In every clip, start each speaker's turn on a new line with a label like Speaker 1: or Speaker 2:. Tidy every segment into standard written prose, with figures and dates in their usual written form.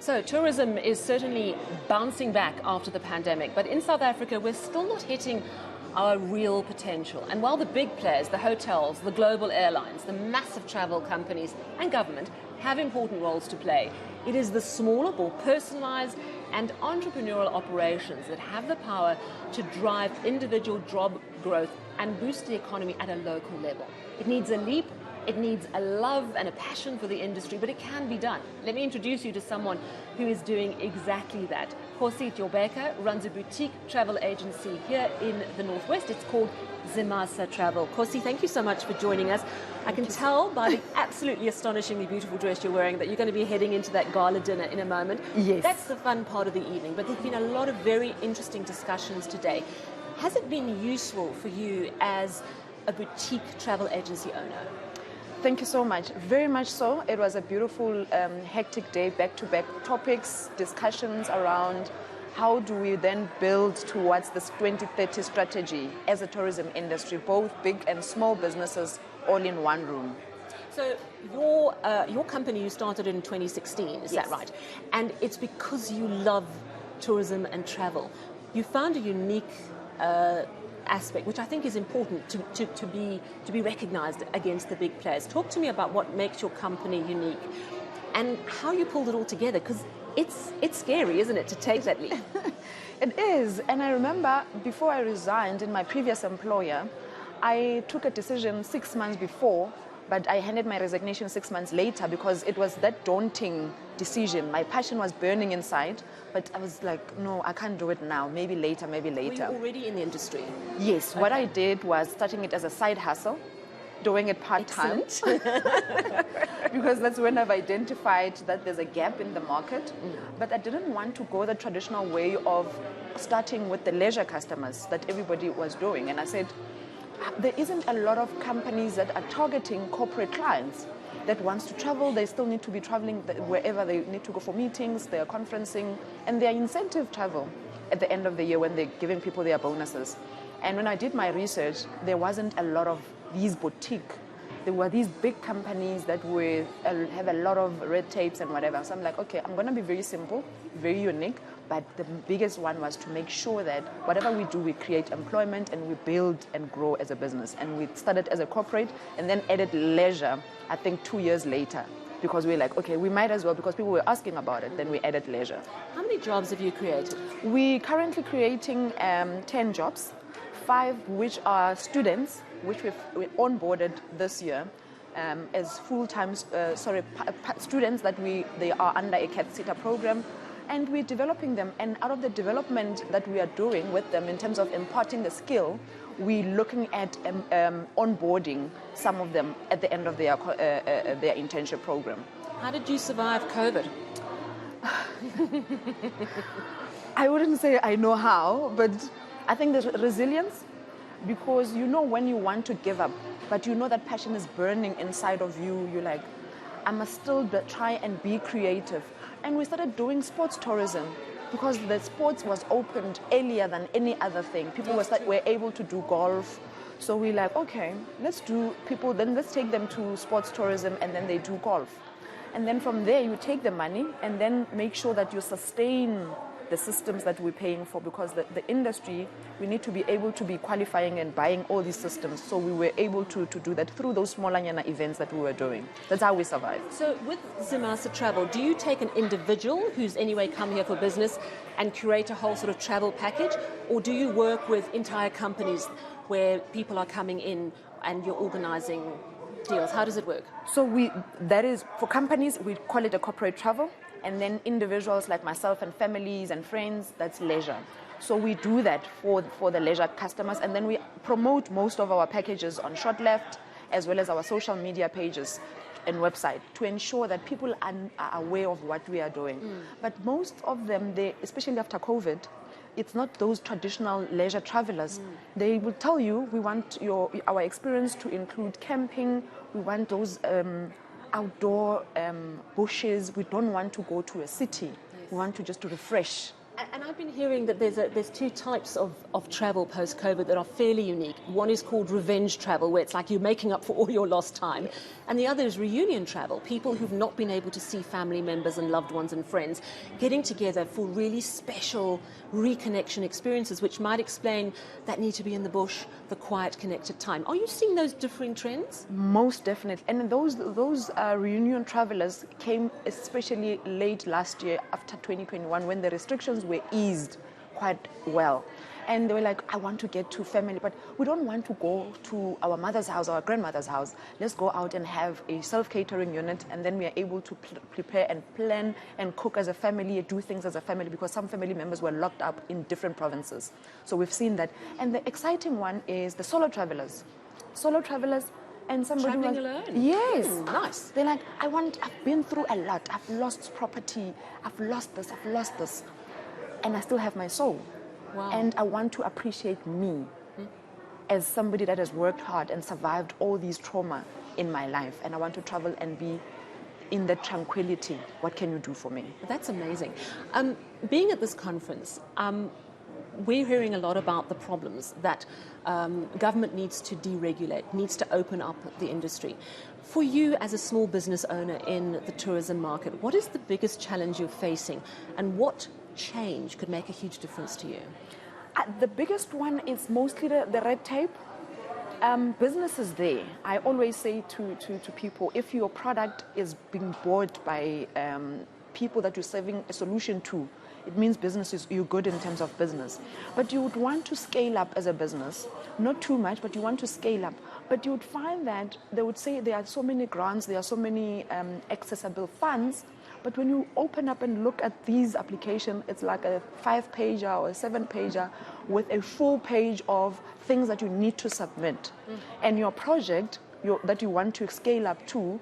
Speaker 1: So tourism is certainly bouncing back after the pandemic, but in South Africa we're still not hitting our real potential. And while the big players, the hotels, the global airlines, the massive travel companies and government have important roles to play, it is the smaller, more personalized and entrepreneurial operations that have the power to drive individual job growth and boost the economy at a local level. It needs a leap. It needs a love and a passion for the industry, but it can be done. Let me introduce you to someone who is doing exactly that. Khosi Tyobeka runs a boutique travel agency here in the Northwest. It's called Zimasa Travel. Khosi, thank you so much for joining us. I can tell by the absolutely astonishingly beautiful dress you're wearing that you're going to be heading into that gala dinner in a moment.
Speaker 2: Yes.
Speaker 1: That's the fun part of the evening, but there's been a lot of very interesting discussions today. Has it been useful for you as a boutique travel agency owner?
Speaker 2: Thank you so much. Very much so. It was a beautiful, hectic day, back-to-back topics, discussions around how do we then build towards this 2030 strategy as a tourism industry, both big and small businesses all in one room.
Speaker 1: So your company, you started in 2016, is
Speaker 2: Yes.
Speaker 1: that right? And it's because you love tourism and travel. You found a unique aspect, which I think is important to be recognized against the big players. Talk to me about what makes your company unique and how you pulled it all together, because it's scary, isn't it, to take that leap?
Speaker 2: It is. And I remember before I resigned in my previous employer, I took a decision 6 months before, but I handed my resignation 6 months later because it was that daunting decision. My passion was burning inside, but I was like, no, I can't do it now. Maybe later, maybe later.
Speaker 1: Were you already in the industry?
Speaker 2: Yes. Okay. What I did was starting it as a side hustle, doing it part-time. Because that's when I've identified that there's a gap in the market. But I didn't want to go the traditional way of starting with the leisure customers that everybody was doing. And I said, there isn't a lot of companies that are targeting corporate clients that wants to travel. They still need to be traveling wherever they need to go for meetings, they are conferencing, and their incentive travel at the end of the year when they're giving people their bonuses. And when I did my research, there wasn't a lot of these boutique. There were these big companies that have a lot of red tapes and whatever. So I'm like, okay, I'm going to be very simple, very unique. But the biggest one was to make sure that whatever we do, we create employment and we build and grow as a business. And we started as a corporate and then added leisure, I think 2 years later. Because we're like, okay, we might as well, because people were asking about it, then we added leisure.
Speaker 1: How many jobs have you created?
Speaker 2: We're currently creating 10 jobs, 5 which are students, which we onboarded this year as full-time, students that they are under a CAT-SETA program. And we're developing them. And out of the development that we are doing with them in terms of imparting the skill, we're looking at onboarding some of them at the end of their internship program.
Speaker 1: How did you survive COVID?
Speaker 2: I wouldn't say I know how, but I think there's resilience, because you know when you want to give up, but you know that passion is burning inside of you. You're like, I must still try and be creative. And we started doing sports tourism because the sports was opened earlier than any other thing. People were able to do golf. So we're like, okay, let's take them to sports tourism and then they do golf. And then from there you take the money and then make sure that you sustain the systems that we're paying for, because the industry, we need to be able to be qualifying and buying all these systems. So we were able to do that through those small events that we were doing. That's how we survived.
Speaker 1: So with Zimasa Travel, do you take an individual who's anyway come here for business and curate a whole sort of travel package? Or do you work with entire companies where people are coming in and you're organizing deals? How does it work?
Speaker 2: So that is, for companies, we call it a corporate travel. And then individuals like myself and families and friends, that's leisure. So we do that for the leisure customers, and then we promote most of our packages on Short Left, as well as our social media pages and website, to ensure that people are aware of what we are doing. But most of them, especially after COVID, it's not those traditional leisure travelers. They will tell you, we want our experience to include camping, we want those outdoor bushes. We don't want to go to a city. Yes. We want to just to refresh
Speaker 1: And I've been hearing that there's two types of travel post-COVID that are fairly unique. One is called revenge travel, where it's like you're making up for all your lost time. And the other is reunion travel, people who've not been able to see family members and loved ones and friends getting together for really special reconnection experiences, which might explain that need to be in the bush, the quiet, connected time. Are you seeing those differing trends?
Speaker 2: Most definitely. And those reunion travelers came especially late last year after 2021 when the restrictions were eased quite well. And they were like, I want to get to family, but we don't want to go to our mother's house or our grandmother's house. Let's go out and have a self-catering unit, and then we are able to prepare and plan and cook as a family, do things as a family, because some family members were locked up in different provinces. So we've seen that. And the exciting one is the solo travelers. Solo travelers. And somebody
Speaker 1: traveling alone?
Speaker 2: Yes.
Speaker 1: Nice.
Speaker 2: They're like, I've been through a lot. I've lost property. I've lost this. And I still have my soul.
Speaker 1: Wow.
Speaker 2: And I want to appreciate me as somebody that has worked hard and survived all these trauma in my life. And I want to travel and be in the tranquility. What can you do for me?
Speaker 1: That's amazing. Being at this conference, we're hearing a lot about the problems that government needs to deregulate, needs to open up the industry. For you as a small business owner in the tourism market, what is the biggest challenge you're facing, and what change could make a huge difference to you?
Speaker 2: The biggest one is mostly the red tape. Business is there. I always say to people, if your product is being bought by people that you're serving a solution to, it means you're good in terms of business. But you would want to scale up as a business, not too much, but you want to scale up. But you would find that they would say there are so many grants, there are so many accessible funds, but when you open up and look at these applications, it's like a 5-pager or a 7-pager with a full page of things that you need to submit. And your project that you want to scale up to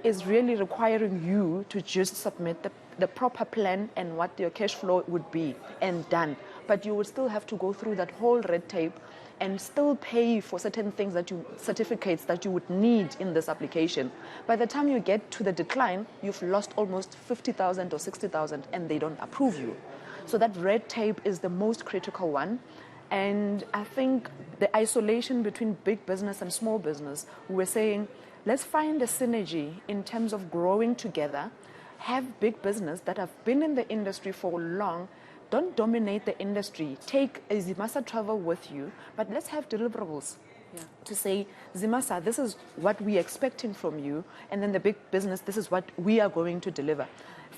Speaker 2: is really requiring you to just submit the proper plan and what your cash flow would be, and done. But you would still have to go through that whole red tape and still pay for certain things certificates that you would need in this application. By the time you get to the decline, you've lost almost 50,000 or 60,000 and they don't approve you. So that red tape is the most critical one. And I think the isolation between big business and small business, we're saying, let's find a synergy in terms of growing together, have big business that have been in the industry for long. Don't dominate the industry. Take a Zimasa Travel with you, but let's have deliverables. To say, Zimasa, this is what we're expecting from you, and then the big business, this is what we are going to deliver.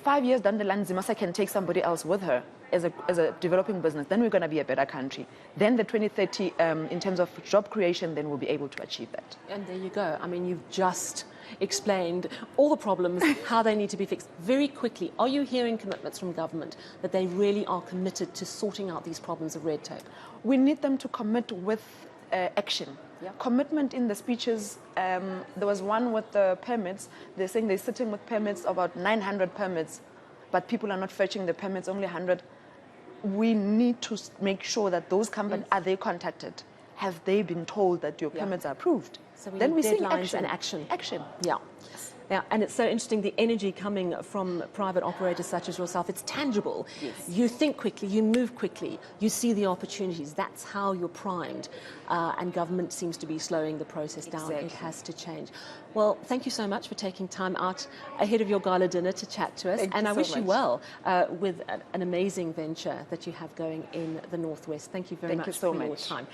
Speaker 2: 5 years down the line, Zimasa can take somebody else with her as a developing business. Then we're going to be a better country. Then the 2030, in terms of job creation, then we'll be able to achieve that.
Speaker 1: And there you go. I mean, you've just explained all the problems, how they need to be fixed. Very quickly, are you hearing commitments from government that they really are committed to sorting out these problems of red tape?
Speaker 2: We need them to commit with action. Commitment in the speeches. There was one with the permits. They're saying they're sitting with permits, about 900 permits, but people are not fetching the permits, only 100. We need to make sure that those companies, are they contacted? Have they been told that your permits are approved?
Speaker 1: So
Speaker 2: then we see
Speaker 1: deadlines and action.
Speaker 2: Action.
Speaker 1: Yeah. Yeah, and it's so interesting, the energy coming from private operators such as yourself, it's tangible.
Speaker 2: Yes.
Speaker 1: You think quickly, you move quickly, you see the opportunities. That's how you're primed. And government seems to be slowing the process down.
Speaker 2: Exactly.
Speaker 1: It has to change. Well, thank you so much for taking time out ahead of your gala dinner to chat to us.
Speaker 2: Thank
Speaker 1: I
Speaker 2: you
Speaker 1: wish
Speaker 2: so
Speaker 1: you
Speaker 2: much.
Speaker 1: well with an amazing venture that you have going in the Northwest. Thank you very much
Speaker 2: Thank you so
Speaker 1: for your
Speaker 2: much.
Speaker 1: time.